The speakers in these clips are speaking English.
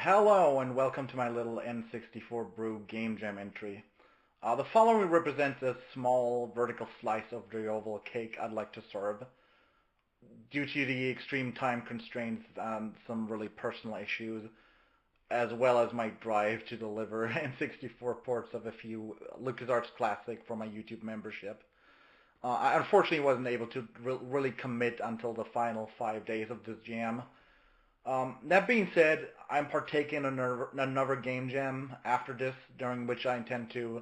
Hello and welcome to my little N64 Brew Game Jam entry. The following represents a small vertical slice of the oval cake I'd like to serve. Due to the extreme time constraints and some really personal issues, as well as my drive to deliver N64 ports of a few LucasArts Classic for my YouTube membership, I unfortunately wasn't able to really commit until the final 5 days of this jam. That being said, I'm partaking in another game jam after this, during which I intend to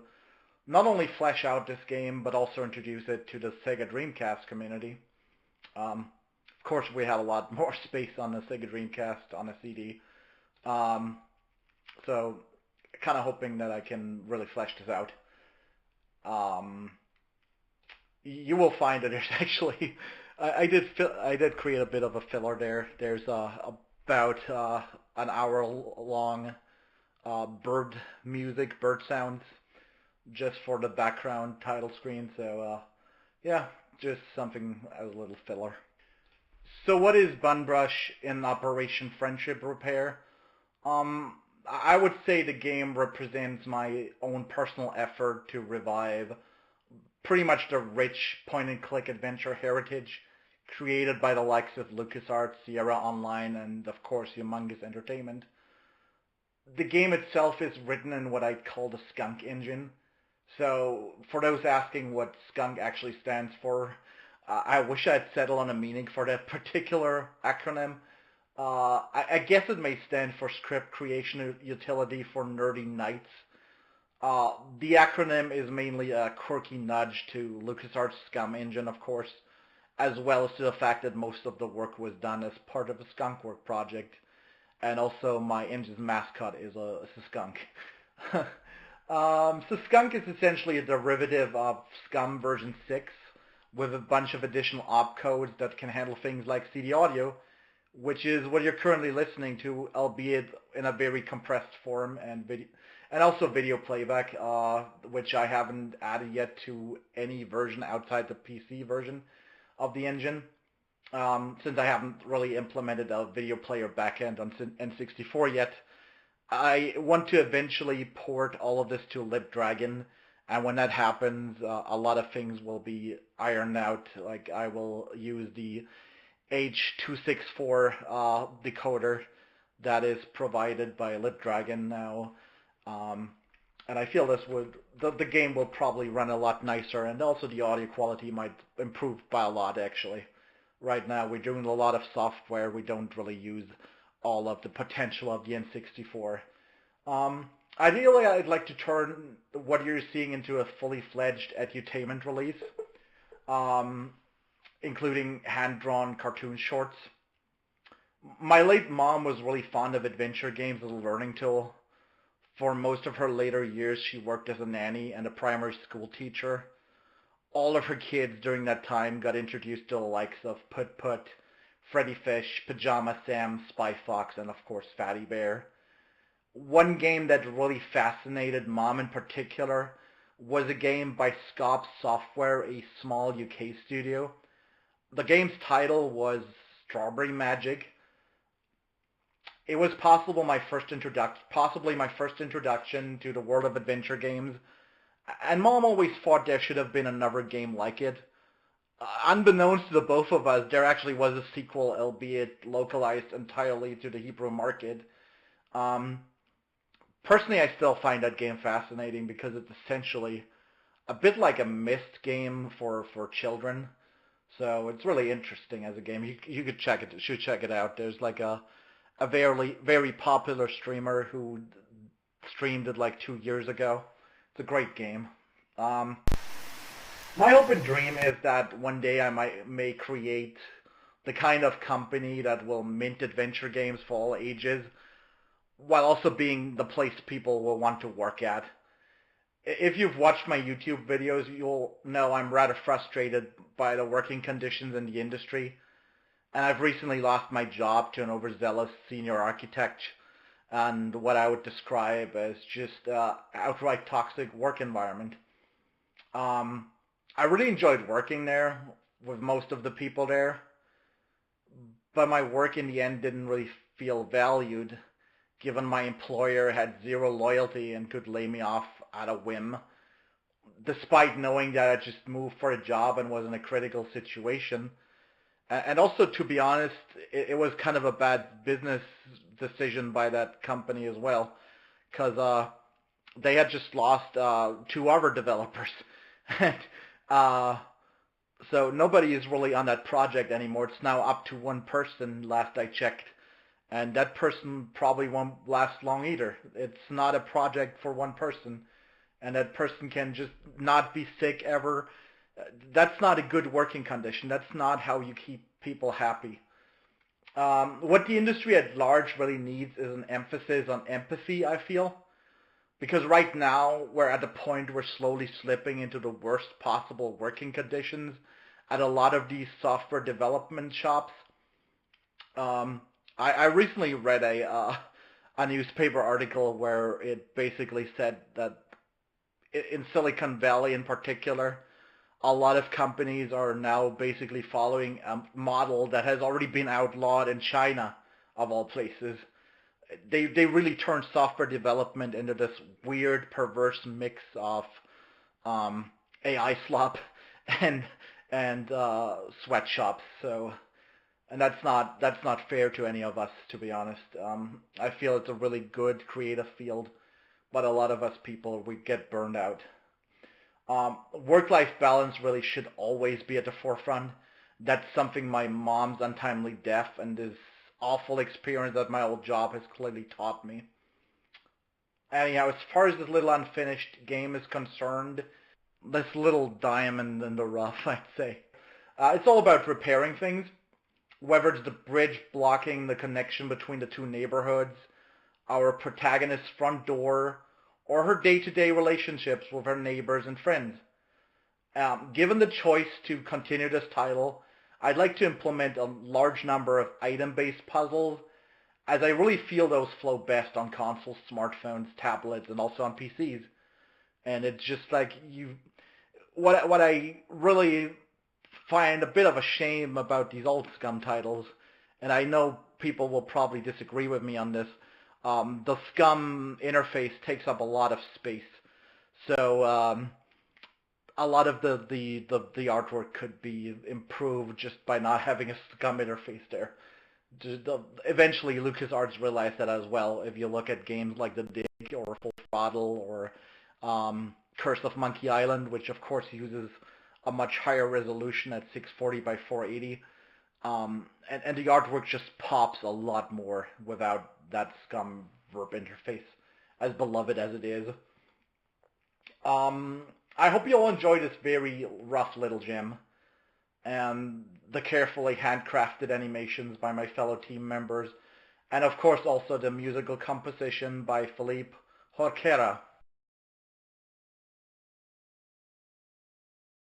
not only flesh out this game, but also introduce it to the Sega Dreamcast community. Of course, we have a lot more space on the Sega Dreamcast on a CD, so kind of hoping that I can really flesh this out. You will find that there's actually, I did create a bit of a filler there. There's about an hour long bird sounds just for the background title screen. So yeah, just something as a little filler. So what is Bunbrush in Operation Friendship Repair? I would say the game represents my own personal effort to revive pretty much the rich point-and-click adventure heritage created by the likes of LucasArts, Sierra Online, and of course Humongous Entertainment. The game itself is written in what I'd call the skunk engine. So for those asking what skunk actually stands for, I wish I'd settled on a meaning for that particular acronym. I guess it may stand for Script Creation Utility for Nerdy Knights. The acronym is mainly a quirky nudge to LucasArts' SCUM engine, of course, as well as to the fact that most of the work was done as part of a skunkwork project, and also my engine's mascot is a skunk. So skunk is essentially a derivative of SCUM version 6, with a bunch of additional opcodes that can handle things like CD audio, which is what you're currently listening to, albeit in a very compressed form, and also video playback, which I haven't added yet to any version outside the PC version of the engine, since I haven't really implemented a video player backend on N64 yet. I want to eventually port all of this to LibDragon, and when that happens, a lot of things will be ironed out. Like, I will use the H.264 decoder that is provided by LibDragon now, and I feel the game will probably run a lot nicer, and also the audio quality might improve by a lot, actually. Right now we're doing a lot of software, we don't really use all of the potential of the N64. Ideally, I'd like to turn what you're seeing into a fully fledged edutainment release, including hand-drawn cartoon shorts. My late mom was really fond of adventure games as a learning tool. For most of her later years, she worked as a nanny and a primary school teacher. All of her kids during that time got introduced to the likes of Put Put, Freddy Fish, Pajama Sam, Spy Fox, and of course Fatty Bear. One game that really fascinated Mom in particular was a game by Scop Software, a small UK studio. The game's title was Strawberry Magic. It was possibly my first introduction to the world of adventure games, and Mom always thought there should have been another game like it. Unbeknownst to the both of us, there actually was a sequel, albeit localized entirely to the Hebrew market. Personally, I still find that game fascinating because it's essentially a bit like a Myst game for children. So it's really interesting as a game. You should check it out. There's like a very popular streamer who streamed it like 2 years ago. It's a great game. My hope and dream is that one day I may create the kind of company that will mint adventure games for all ages, while also being the place people will want to work at. If you've watched my YouTube videos, you'll know I'm rather frustrated by the working conditions in the industry, and I've recently lost my job to an overzealous senior architect and what I would describe as just outright toxic work environment. I really enjoyed working there with most of the people there, but my work in the end didn't really feel valued, given my employer had zero loyalty and could lay me off at a whim, despite knowing that I just moved for a job and was in a critical situation. And also, to be honest, it was kind of a bad business decision by that company as well, because they had just lost two other developers. And uh, so nobody is really on that project anymore. It's now up to one person, last I checked. And that person probably won't last long either. It's not a project for one person. And that person can just not be sick ever. That's not a good working condition. That's not how you keep people happy. What the industry at large really needs is an emphasis on empathy, I feel. Because right now, we're at the point we're slowly slipping into the worst possible working conditions at a lot of these software development shops. I recently read a newspaper article where it basically said that in Silicon Valley in particular, a lot of companies are now basically following a model that has already been outlawed in China, of all places. They really turn software development into this weird, perverse mix of AI slop and sweatshops. So, and that's not fair to any of us, to be honest. I feel it's a really good creative field, but a lot of us people, we get burned out. Work-life balance really should always be at the forefront. That's something my mom's untimely death and this awful experience at my old job has clearly taught me. Anyhow, as far as this little unfinished game is concerned, this little diamond in the rough, I'd say. It's all about repairing things, whether it's the bridge blocking the connection between the two neighborhoods, our protagonist's front door, or her day-to-day relationships with her neighbors and friends. Given the choice to continue this title, I'd like to implement a large number of item-based puzzles, as I really feel those flow best on consoles, smartphones, tablets, and also on PCs. And it's just like what I really find a bit of a shame about these old Scum titles, and I know people will probably disagree with me on this. The Scum interface takes up a lot of space, so a lot of the artwork could be improved just by not having a Scum interface there. Eventually, LucasArts realized that as well. If you look at games like The Dig or Full Throttle or Curse of Monkey Island, which of course uses a much higher resolution at 640 by 480, and the artwork just pops a lot more without that Scum verb interface, as beloved as it is. I hope you all enjoy this very rough little gem, and the carefully handcrafted animations by my fellow team members, and of course also the musical composition by Philippe Horquera.